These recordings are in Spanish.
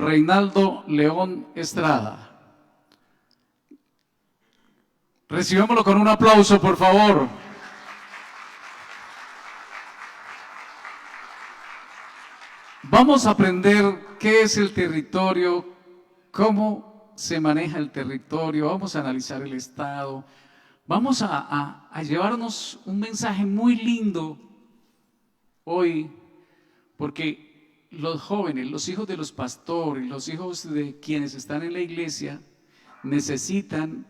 Reinaldo León Estrada. Recibámoslo con un aplauso, por favor. Vamos a aprender qué es el territorio, cómo se maneja el territorio, vamos a analizar el Estado, vamos a llevarnos un mensaje muy lindo hoy, porque los jóvenes, los hijos de los pastores, los hijos de quienes están en la iglesia, necesitan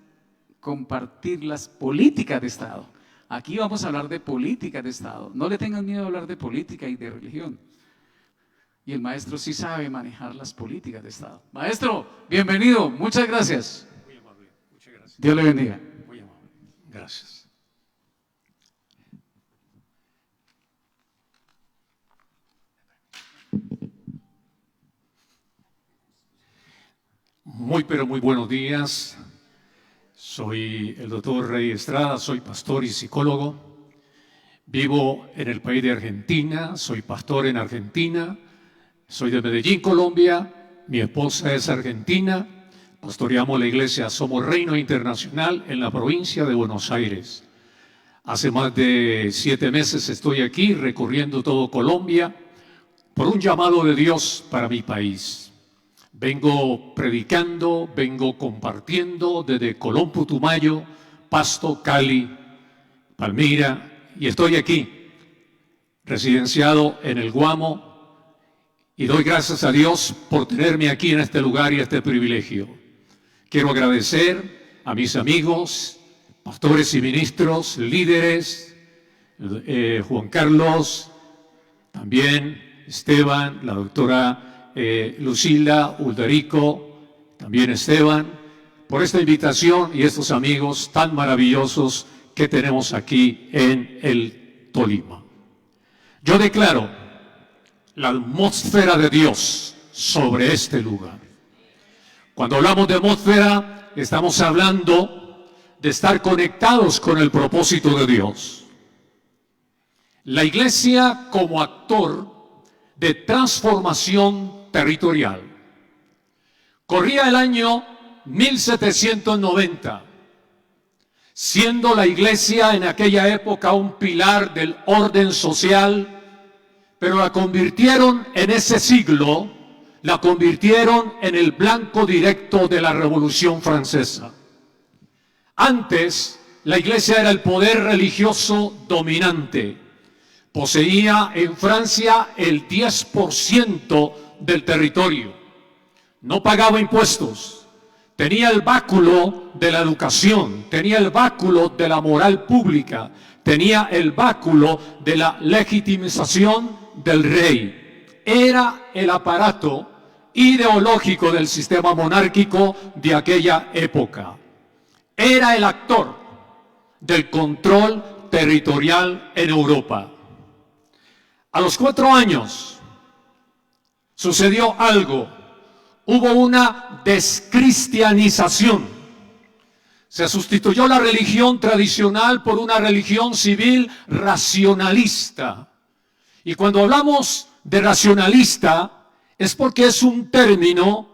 compartir las políticas de Estado. Aquí vamos a hablar de políticas de Estado. No le tengan miedo a hablar de política y de religión. Y el maestro sí sabe manejar las políticas de Estado. Maestro, bienvenido, muchas gracias. Muy amable, muchas gracias. Dios le bendiga. Muy amable, gracias. Pero muy buenos días. Soy el doctor Rey Estrada, soy pastor y psicólogo. Vivo en el país de Argentina, soy pastor en Argentina. Soy de Medellín, Colombia. Mi esposa es argentina. Pastoreamos la iglesia Somos Reino Internacional en la provincia de Buenos Aires. Hace más de 7 meses estoy aquí recorriendo todo Colombia por un llamado de Dios para mi país. Vengo predicando, vengo compartiendo desde Colón, Putumayo, Pasto, Cali, Palmira, y estoy aquí, residenciado en el Guamo, y doy gracias a Dios por tenerme aquí en este lugar y este privilegio. Quiero agradecer a mis amigos, pastores y ministros, líderes, Juan Carlos, también Esteban, la doctora Lucila, Ulderico, también Esteban, por esta invitación y estos amigos tan maravillosos que tenemos aquí en el Tolima. Yo declaro la atmósfera de Dios sobre este lugar. Cuando hablamos de atmósfera, estamos hablando de estar conectados con el propósito de Dios. La iglesia como actor de transformación territorial. Corría el año 1790, siendo la iglesia en aquella época un pilar del orden social, pero la convirtieron en ese siglo, la convirtieron en el blanco directo de la Revolución Francesa. Antes, la iglesia era el poder religioso dominante. Poseía en Francia el 10% del territorio. No pagaba impuestos. Tenía el báculo de la educación, tenía el báculo de la moral pública, tenía el báculo de la legitimización del rey. Era el aparato ideológico del sistema monárquico de aquella época. Era el actor del control territorial en Europa. A los 4 años sucedió algo. Hubo una descristianización. Se sustituyó la religión tradicional por una religión civil racionalista. Y cuando hablamos de racionalista, es porque es un término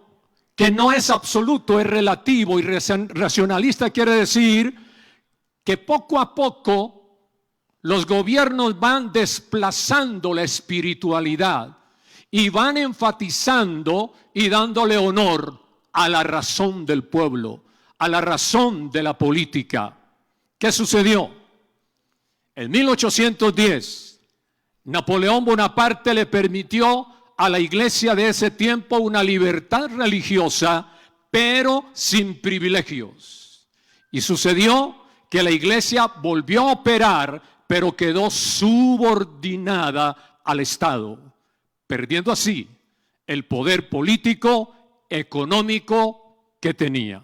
que no es absoluto, es relativo. Y racionalista quiere decir que poco a poco los gobiernos van desplazando la espiritualidad y van enfatizando y dándole honor a la razón del pueblo, a la razón de la política. ¿Qué sucedió? En 1810, Napoleón Bonaparte le permitió a la iglesia de ese tiempo una libertad religiosa, pero sin privilegios. Y sucedió que la iglesia volvió a operar, pero quedó subordinada al Estado, perdiendo así el poder político, económico que tenía.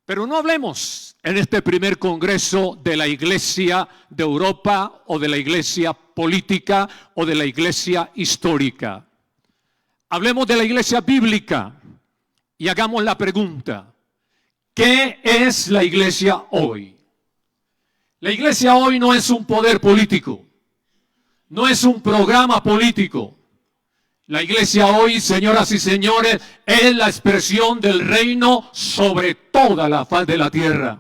Pero no hablemos en este primer congreso de la iglesia de Europa o de la iglesia política o de la iglesia histórica. Hablemos de la iglesia bíblica y hagamos la pregunta: ¿qué es la iglesia hoy? La iglesia hoy no es un poder político, no es un programa político. La iglesia hoy, señoras y señores, es la expresión del reino sobre toda la faz de la tierra.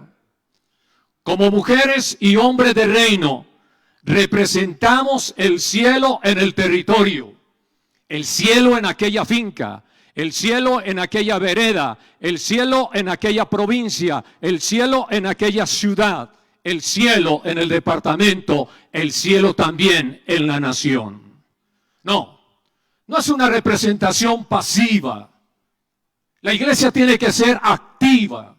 Como mujeres y hombres de reino, representamos el cielo en el territorio, el cielo en aquella finca, el cielo en aquella vereda, el cielo en aquella provincia, el cielo en aquella ciudad, el cielo en el departamento, el cielo también en la nación. No es una representación pasiva. La iglesia tiene que ser activa,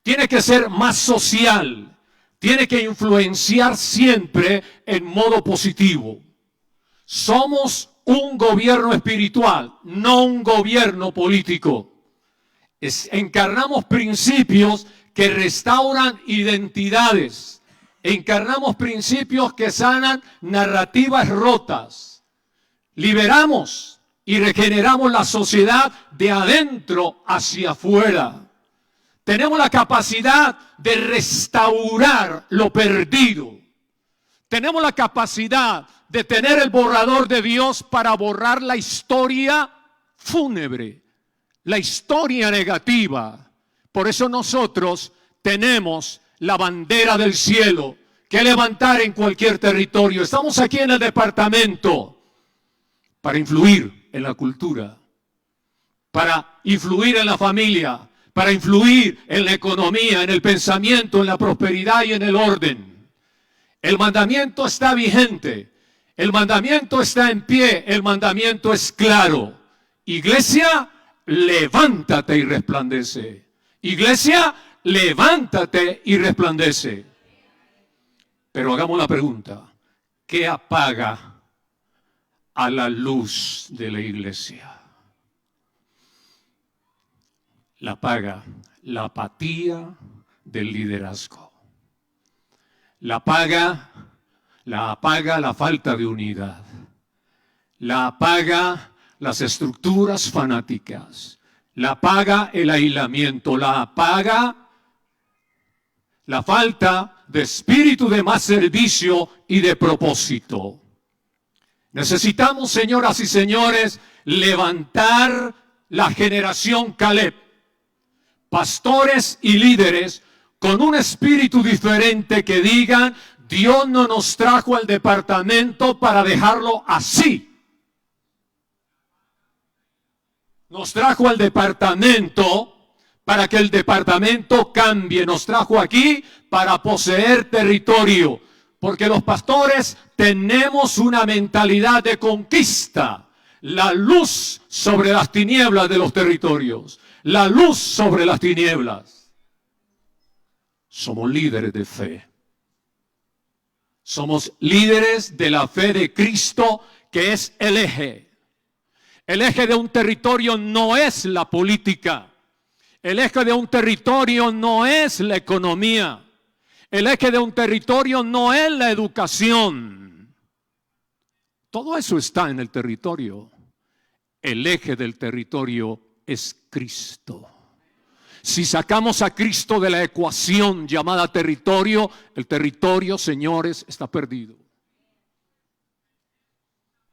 tiene que ser más social, tiene que influenciar siempre en modo positivo. Somos un gobierno espiritual, no un gobierno político. Encarnamos principios que restauran identidades, encarnamos principios que sanan narrativas rotas, liberamos y regeneramos la sociedad de adentro hacia afuera. Tenemos la capacidad de restaurar lo perdido. Tenemos la capacidad de tener el borrador de Dios para borrar la historia fúnebre, la historia negativa. Por eso nosotros tenemos la bandera del cielo que levantar en cualquier territorio. Estamos aquí en el departamento para influir en la cultura, para influir en la familia, para influir en la economía, en el pensamiento, en la prosperidad y en el orden. El mandamiento está vigente, el mandamiento está en pie, el mandamiento es claro. Iglesia, levántate y resplandece. Iglesia, levántate y resplandece. Pero hagamos la pregunta, ¿qué apaga a la luz de la iglesia? La apaga la apatía del liderazgo. La apaga la falta de unidad. La apaga las estructuras fanáticas. La apaga el aislamiento. La apaga la falta de espíritu de más servicio y de propósito. Necesitamos, señoras y señores, levantar la generación Caleb. Pastores y líderes con un espíritu diferente que digan, Dios no nos trajo al departamento para dejarlo así. Nos trajo al departamento para que el departamento cambie. Nos trajo aquí para poseer territorio. Porque los pastores tenemos una mentalidad de conquista. La luz sobre las tinieblas de los territorios. La luz sobre las tinieblas. Somos líderes de fe. Somos líderes de la fe de Cristo, que es el eje. El eje de un territorio no es la política. El eje de un territorio no es la economía. El eje de un territorio no es la educación. Todo eso está en el territorio. El eje del territorio es Cristo. Si sacamos a Cristo de la ecuación llamada territorio, el territorio, señores, está perdido.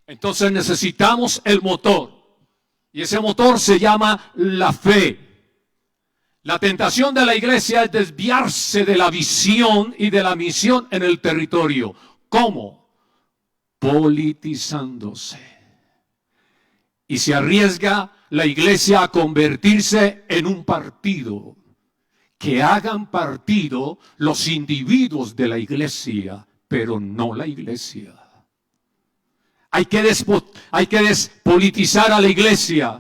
Entonces necesitamos el motor. Y ese motor se llama la fe. La tentación de la iglesia es desviarse de la visión y de la misión en el territorio. ¿Cómo? Politizándose. Y se arriesga la iglesia a convertirse en un partido. Que hagan partido los individuos de la iglesia, pero no la iglesia. Hay que despolitizar a la iglesia.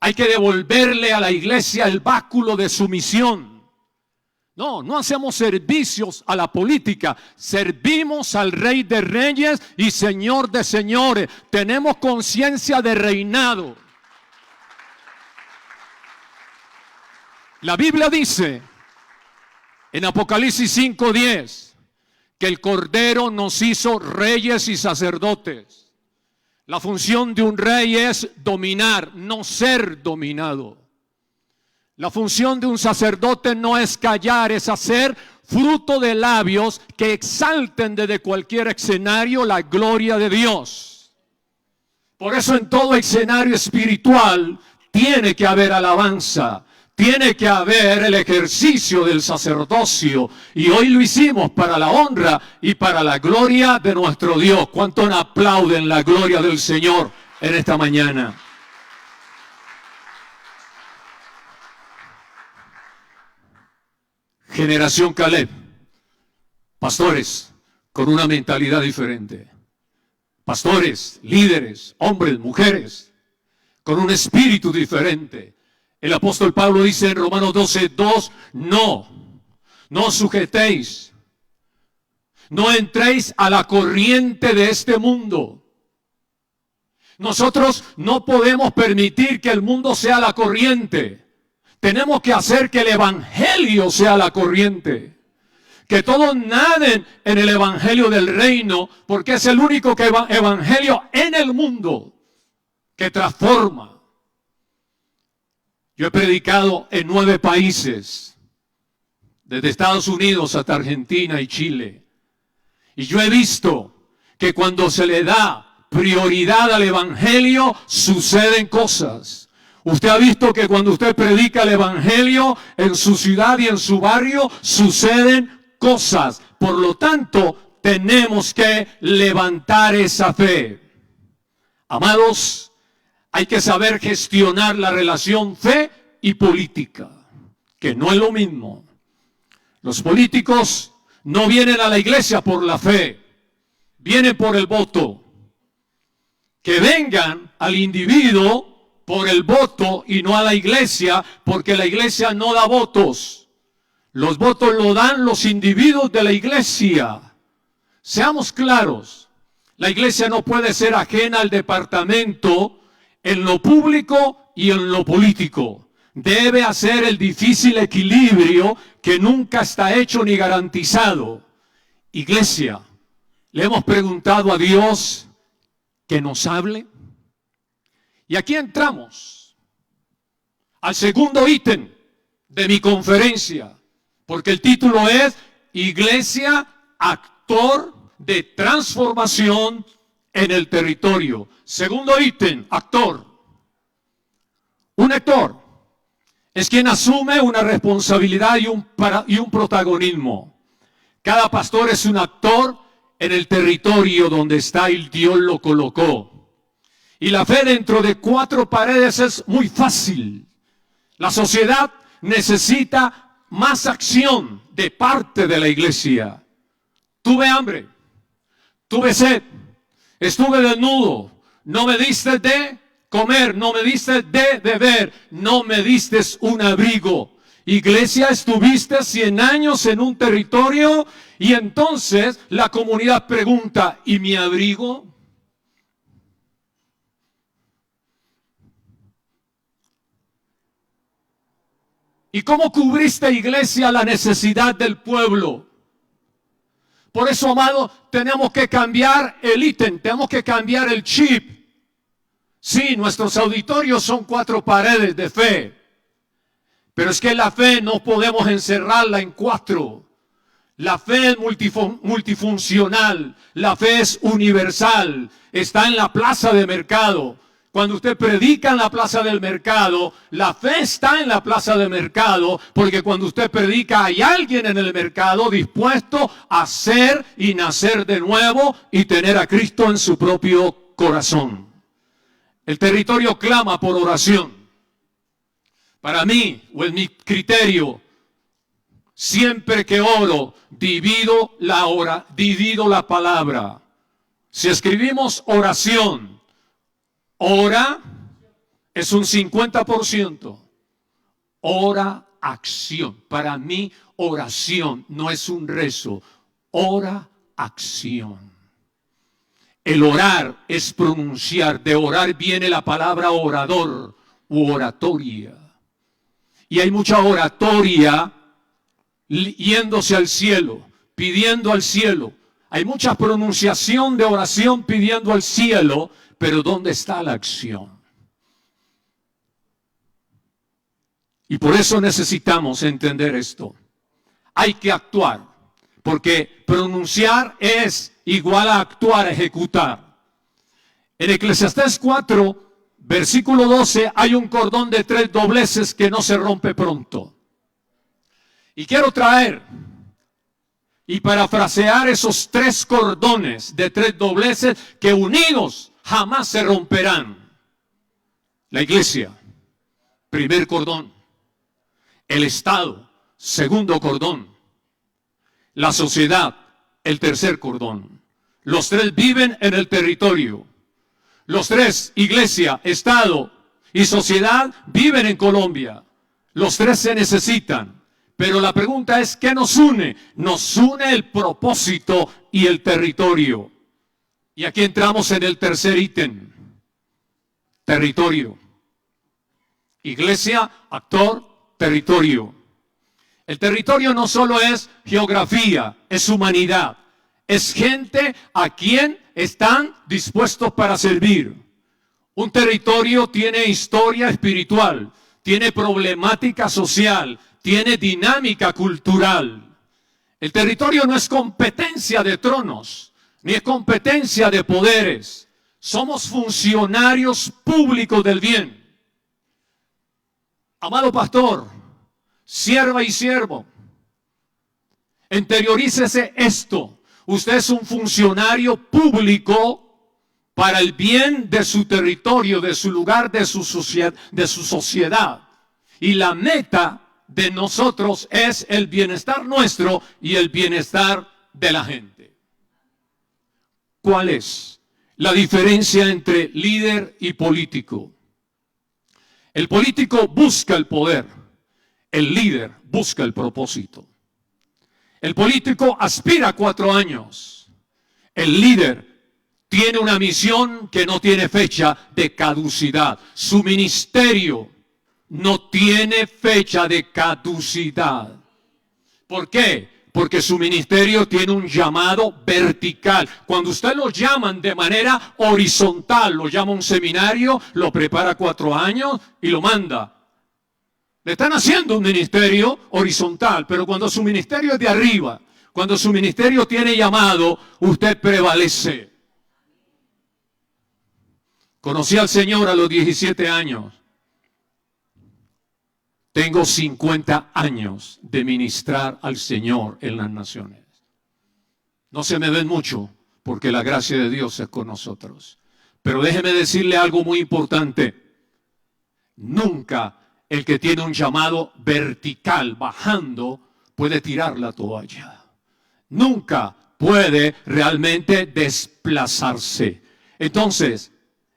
Hay que devolverle a la iglesia el báculo de su misión. No hacemos servicios a la política. Servimos al Rey de Reyes y Señor de Señores. Tenemos conciencia de reinado. La Biblia dice en Apocalipsis 5:10 que el Cordero nos hizo reyes y sacerdotes. La función de un rey es dominar, no ser dominado. La función de un sacerdote no es callar, es hacer fruto de labios que exalten desde cualquier escenario la gloria de Dios. Por eso en todo escenario espiritual tiene que haber alabanza, tiene que haber el ejercicio del sacerdocio. Y hoy lo hicimos para la honra y para la gloria de nuestro Dios. ¿Cuánto no aplauden la gloria del Señor en esta mañana? Generación Caleb, pastores con una mentalidad diferente. Pastores, líderes, hombres, mujeres, con un espíritu diferente. El apóstol Pablo dice en Romanos 12:2, no os sujetéis, no entréis a la corriente de este mundo. Nosotros no podemos permitir que el mundo sea la corriente. Tenemos que hacer que el evangelio sea la corriente. Que todos naden en el evangelio del reino, porque es el único evangelio en el mundo que transforma. Yo he predicado en 9 países, desde Estados Unidos hasta Argentina y Chile. Y yo he visto que cuando se le da prioridad al evangelio, suceden cosas. Usted ha visto que cuando usted predica el evangelio en su ciudad y en su barrio, suceden cosas. Por lo tanto, tenemos que levantar esa fe. Amados, hay que saber gestionar la relación fe y política, que no es lo mismo. Los políticos no vienen a la iglesia por la fe, vienen por el voto. Que vengan al individuo por el voto y no a la iglesia, porque la iglesia no da votos. Los votos lo dan los individuos de la iglesia. Seamos claros, la iglesia no puede ser ajena al departamento en lo público y en lo político. Debe hacer el difícil equilibrio que nunca está hecho ni garantizado. Iglesia, le hemos preguntado a Dios que nos hable. Y aquí entramos al segundo ítem de mi conferencia, porque el título es Iglesia, actor de transformación en el territorio. Segundo ítem, actor. Un actor es quien asume una responsabilidad y un protagonismo. Cada pastor es un actor en el territorio donde está y Dios lo colocó. Y la fe dentro de 4 paredes es muy fácil. La sociedad necesita más acción de parte de la iglesia. Tuve hambre, tuve sed, estuve desnudo, no me diste de comer, no me diste de beber, no me diste un abrigo. Iglesia, estuviste 100 años en un territorio y entonces la comunidad pregunta, ¿y mi abrigo? ¿Y cómo cubriste, iglesia, la necesidad del pueblo? Por eso, amado, tenemos que cambiar el ítem, tenemos que cambiar el chip. Sí, nuestros auditorios son 4 paredes de fe, pero es que la fe no podemos encerrarla en 4. La fe es multifuncional, la fe es universal, está en la plaza de mercado. Cuando usted predica en la plaza del mercado, la fe está en la plaza del mercado, porque cuando usted predica hay alguien en el mercado dispuesto a ser y nacer de nuevo y tener a Cristo en su propio corazón. El territorio clama por oración. Para mí, o en mi criterio, siempre que oro, divido la palabra. Si escribimos oración, ora es un 50%. Ora, acción. Para mí, oración no es un rezo. Ora, acción. El orar es pronunciar. De orar viene la palabra orador u oratoria. Y hay mucha oratoria yéndose al cielo, pidiendo al cielo. Hay mucha pronunciación de oración pidiendo al cielo, pero ¿dónde está la acción? Y por eso necesitamos entender esto. Hay que actuar, porque pronunciar es igual a actuar, a ejecutar. En Eclesiastés 4, versículo 12, hay un cordón de 3 dobleces que no se rompe pronto. Y quiero traer y parafrasear esos 3 cordones de 3 dobleces que unidos jamás se romperán. La iglesia, primer cordón. El Estado, segundo cordón. La sociedad, el tercer cordón. Los 3 viven en el territorio. Los 3, iglesia, Estado y sociedad, viven en Colombia. Los 3 se necesitan. Pero la pregunta es, ¿qué nos une? Nos une el propósito y el territorio. Y aquí entramos en el tercer ítem. Territorio. Iglesia, actor, territorio. El territorio no solo es geografía, es humanidad. Es gente a quien están dispuestos para servir. Un territorio tiene historia espiritual, tiene problemática social, tiene dinámica cultural. El territorio no es competencia de tronos, ni es competencia de poderes. Somos funcionarios públicos del bien. Amado pastor, sierva y siervo, interiorícese esto. Usted es un funcionario público para el bien de su territorio, de su lugar, de su sociedad. Y la meta de nosotros es el bienestar nuestro y el bienestar de la gente. ¿Cuál es la diferencia entre líder y político? El político busca el poder, el líder busca el propósito. El político aspira a 4 años, el líder tiene una misión que no tiene fecha de caducidad. Su ministerio no tiene fecha de caducidad. ¿Por qué? Porque su ministerio tiene un llamado vertical. Cuando usted lo llaman de manera horizontal, lo llama a un seminario, lo prepara 4 años y lo manda. Le están haciendo un ministerio horizontal, pero cuando su ministerio es de arriba, cuando su ministerio tiene llamado, usted prevalece. Conocí al Señor a los 17 años. Tengo 50 años de ministrar al Señor en las naciones. No se me ven mucho porque la gracia de Dios es con nosotros. Pero déjeme decirle algo muy importante. Nunca el que tiene un llamado vertical bajando puede tirar la toalla. Nunca puede realmente desplazarse. Entonces,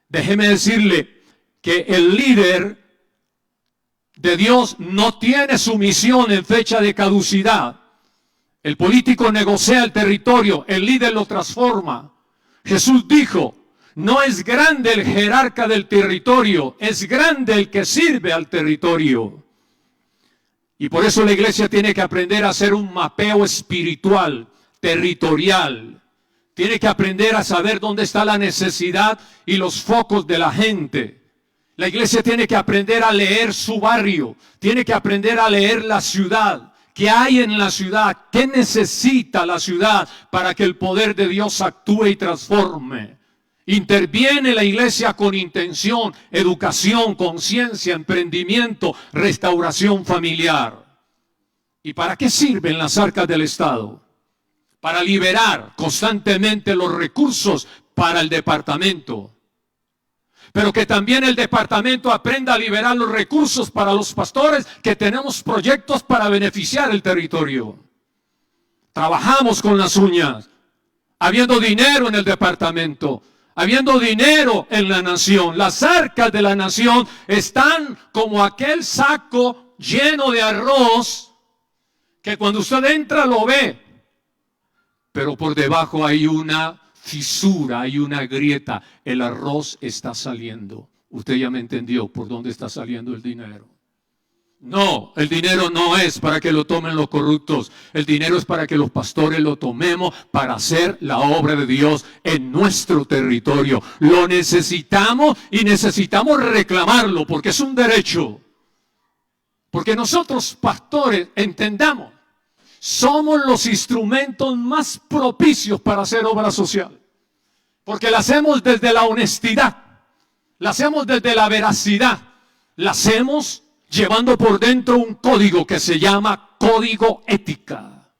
déjeme decirle que el líder de Dios no tiene su misión en fecha de caducidad. El político negocia el territorio, el líder lo transforma. Jesús dijo, no es grande el jerarca del territorio, es grande el que sirve al territorio. Y por eso la iglesia tiene que aprender a hacer un mapeo espiritual, territorial. Tiene que aprender a saber dónde está la necesidad y los focos de la gente. La iglesia tiene que aprender a leer su barrio, tiene que aprender a leer la ciudad. ¿Qué hay en la ciudad? ¿Qué necesita la ciudad para que el poder de Dios actúe y transforme? Interviene la iglesia con intención, educación, conciencia, emprendimiento, restauración familiar. ¿Y para qué sirven las arcas del Estado? Para liberar constantemente los recursos para el departamento. Pero que también el departamento aprenda a liberar los recursos para los pastores, que tenemos proyectos para beneficiar el territorio. Trabajamos con las uñas, habiendo dinero en el departamento, habiendo dinero en la nación. Las arcas de la nación están como aquel saco lleno de arroz, que cuando usted entra lo ve, pero por debajo hay una fisura, hay una grieta, el arroz está saliendo. Usted ya me entendió por dónde está saliendo el dinero. No, el dinero no es para que lo tomen los corruptos, el dinero es para que los pastores lo tomemos para hacer la obra de Dios en nuestro territorio. Lo necesitamos y necesitamos reclamarlo porque es un derecho. Porque nosotros, pastores, entendamos, somos los instrumentos más propicios para hacer obra social. Porque la hacemos desde la honestidad, la hacemos desde la veracidad, la hacemos llevando por dentro un código que se llama código ética.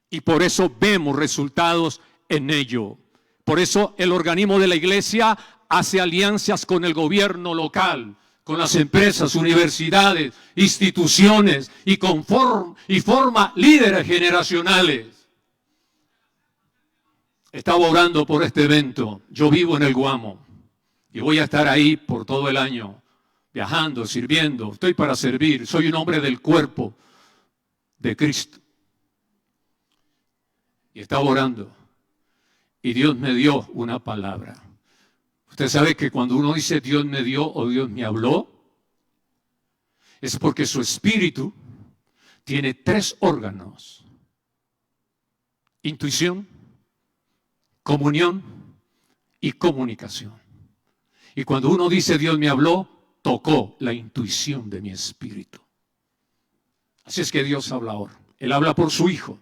Y por eso vemos resultados en ello. Por eso el organismo de la iglesia hace alianzas con el gobierno local, con las empresas, universidades, instituciones y forma líderes generacionales. Estaba orando por este evento. Yo vivo en el Guamo y voy a estar ahí por todo el año, viajando, sirviendo. Estoy para servir. Soy un hombre del cuerpo de Cristo. Y estaba orando y Dios me dio una palabra. Usted sabe que cuando uno dice Dios me dio o Dios me habló, es porque su espíritu tiene 3 órganos: intuición, comunión y comunicación. Y cuando uno dice Dios me habló, tocó la intuición de mi espíritu. Así es que Dios habla ahora. Él habla por su Hijo,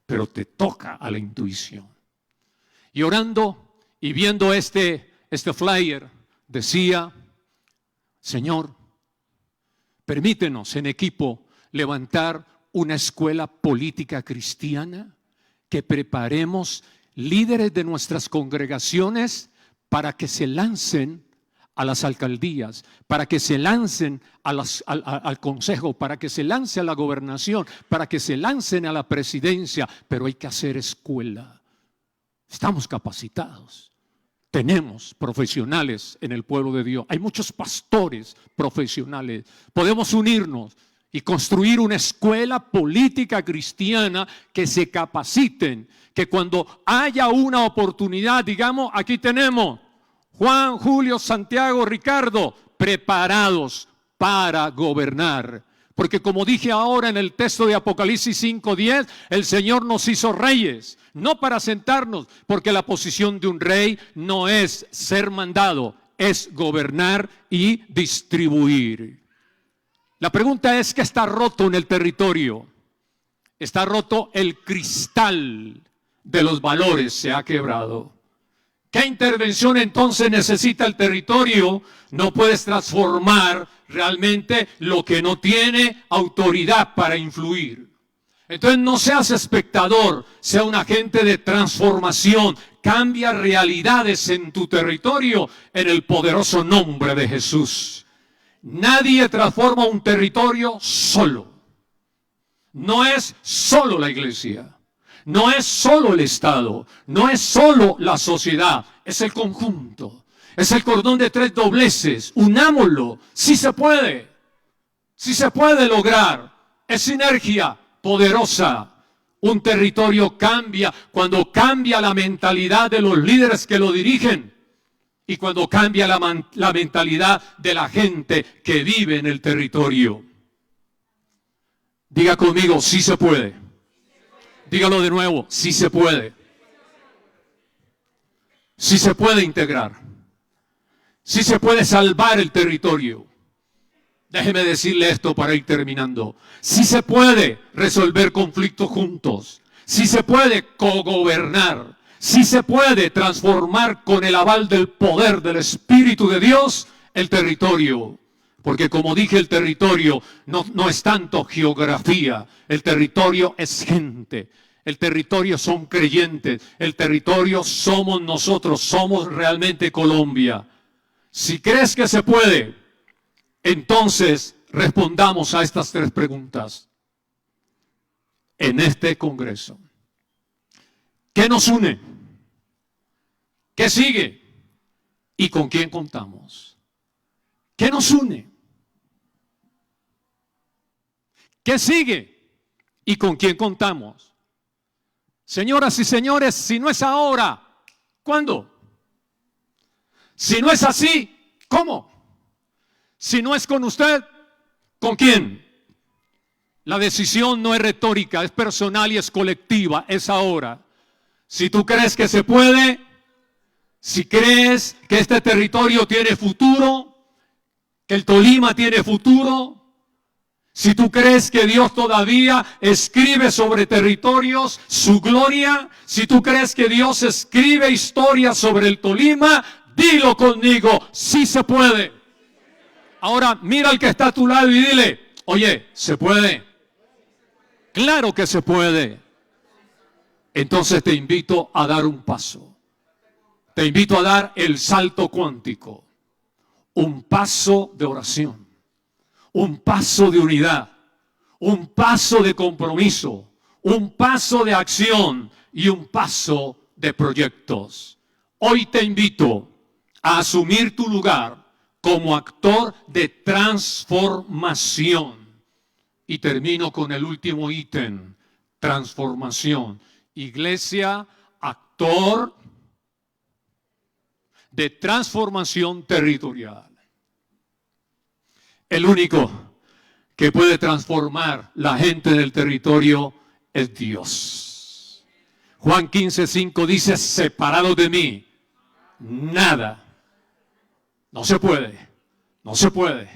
pero te toca a la intuición. Y orando y viendo este flyer, decía: Señor, permítenos en equipo levantar una escuela política cristiana, que preparemos líderes de nuestras congregaciones para que se lancen a las alcaldías, para que se lancen al consejo, para que se lance a la gobernación, para que se lancen a la presidencia. Pero hay que hacer escuela. Estamos capacitados. Tenemos profesionales en el pueblo de Dios. Hay muchos pastores profesionales. Podemos unirnos y construir una escuela política cristiana que se capaciten, que cuando haya una oportunidad, digamos, aquí tenemos Juan, Julio, Santiago, Ricardo, preparados para gobernar. Porque como dije ahora en el texto de Apocalipsis 5:10, el Señor nos hizo reyes, no para sentarnos, porque la posición de un rey no es ser mandado, es gobernar y distribuir. La pregunta es: ¿qué está roto en el territorio? Está roto el cristal de los valores, se ha quebrado. ¿Qué intervención entonces necesita el territorio? No puedes transformar realmente lo que no tiene autoridad para influir. Entonces no seas espectador, sea un agente de transformación. Cambia realidades en tu territorio en el poderoso nombre de Jesús. Nadie transforma un territorio solo. No es solo la iglesia. No es solo el Estado, no es solo la sociedad, es el conjunto, es el cordón de 3 dobleces. Unámoslo, sí se puede lograr, es sinergia poderosa. Un territorio cambia cuando cambia la mentalidad de los líderes que lo dirigen y cuando cambia la mentalidad de la gente que vive en el territorio. Diga conmigo, sí se puede. Dígalo de nuevo, sí se puede. Sí se puede integrar. Sí se puede salvar el territorio. Déjeme decirle esto para ir terminando. Sí se puede resolver conflictos juntos. Sí se puede cogobernar. Sí se puede transformar con el aval del poder del Espíritu de Dios el territorio. Porque como dije, el territorio no es tanto geografía, el territorio es gente, el territorio son creyentes, el territorio somos nosotros, somos realmente Colombia. Si crees que se puede, entonces respondamos a estas 3 preguntas en este Congreso. ¿Qué nos une? ¿Qué sigue? ¿Y con quién contamos? ¿Qué nos une? ¿Qué sigue? ¿Y con quién contamos? Señoras y señores, si no es ahora, ¿cuándo? Si no es así, ¿cómo? Si no es con usted, ¿con quién? La decisión no es retórica, es personal y es colectiva, es ahora. Si tú crees que se puede, si crees que este territorio tiene futuro, que el Tolima tiene futuro, Si tú crees que Dios todavía escribe sobre territorios su gloria, si tú crees que Dios escribe historias sobre el Tolima, dilo conmigo, sí se puede. Ahora mira al que está a tu lado y dile, oye, ¿se puede? Claro que se puede. Entonces te invito a dar un paso. Te invito a dar el salto cuántico. Un paso de oración. Un paso de unidad, un paso de compromiso, un paso de acción y un paso de proyectos. Hoy te invito a asumir tu lugar como actor de transformación. Y termino con el último ítem, transformación. Iglesia, actor de transformación territorial. El único que puede transformar la gente del territorio es Dios. Juan 15:5 dice, separado de mí, nada. No se puede, no se puede.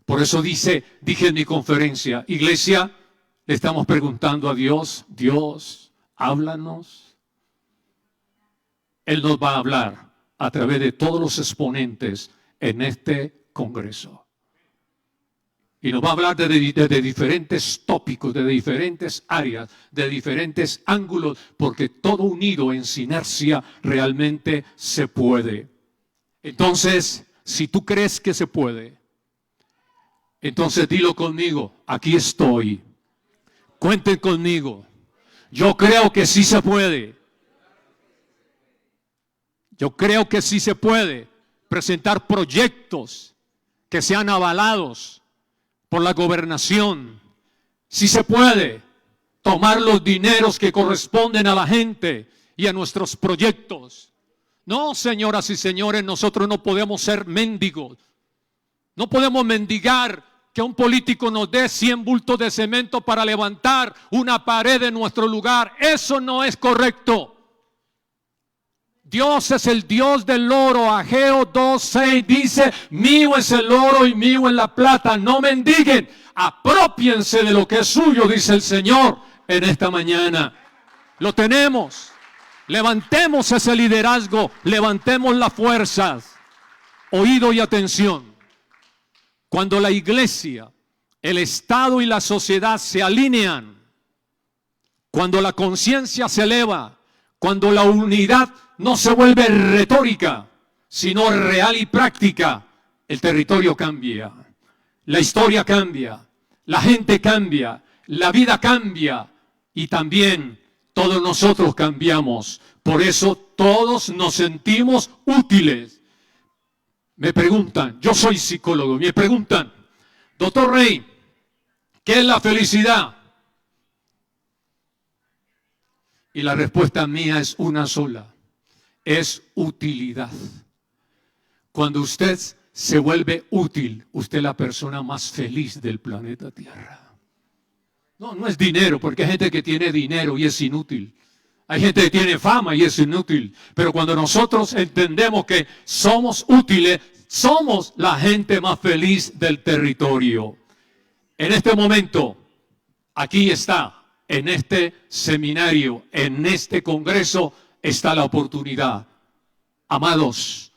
Por eso dije en mi conferencia, iglesia, le estamos preguntando a Dios, Dios, háblanos. Él nos va a hablar a través de todos los exponentes en este congreso. Y nos va a hablar de diferentes tópicos, de diferentes áreas, de diferentes ángulos, porque todo unido en sinergia realmente se puede. Entonces, si tú crees que se puede, entonces dilo conmigo, aquí estoy. Cuenten conmigo. Yo creo que sí se puede. Yo creo que sí se puede presentar proyectos que sean avalados por la gobernación. Si se puede tomar los dineros que corresponden a la gente y a nuestros proyectos. No, señoras y señores, nosotros no podemos ser mendigos. No podemos mendigar que un político nos dé 100 bultos de cemento para levantar una pared en nuestro lugar. Eso no es correcto. Dios es el Dios del oro. Ageo 2:6 dice, mío es el oro y mío es la plata. No mendiguen, apropiense de lo que es suyo, dice el Señor en esta mañana. Lo tenemos. Levantemos ese liderazgo, levantemos las fuerzas. Oído y atención. Cuando la iglesia, el Estado y la sociedad se alinean, cuando la conciencia se eleva, cuando la unidad no se vuelve retórica, sino real y práctica, el territorio cambia, la historia cambia, la gente cambia, la vida cambia y también todos nosotros cambiamos. Por eso todos nos sentimos útiles. Me preguntan, yo soy psicólogo, me preguntan, doctor Rey, ¿qué es la felicidad? Y la respuesta mía es una sola. Es utilidad. Cuando usted se vuelve útil, usted es la persona más feliz del planeta Tierra. No es dinero, porque hay gente que tiene dinero y es inútil. Hay gente que tiene fama y es inútil. Pero cuando nosotros entendemos que somos útiles, somos la gente más feliz del territorio. En este momento, aquí está. En este seminario, en este congreso, está la oportunidad. Amados,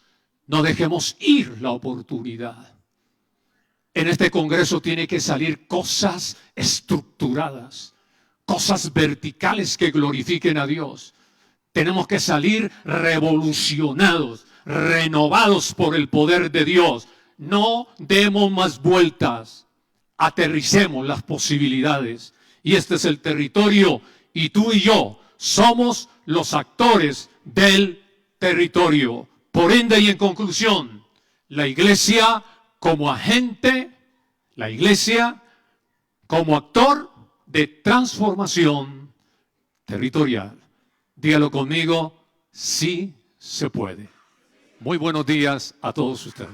no dejemos ir la oportunidad. En este congreso tiene que salir cosas estructuradas, cosas verticales que glorifiquen a Dios. Tenemos que salir revolucionados, renovados por el poder de Dios. No demos más vueltas, aterricemos las posibilidades. Y este es el territorio y tú y yo somos los actores del territorio. Por ende y en conclusión, la iglesia como agente, la iglesia como actor de transformación territorial. Dígalo conmigo, sí se puede. Muy buenos días a todos ustedes.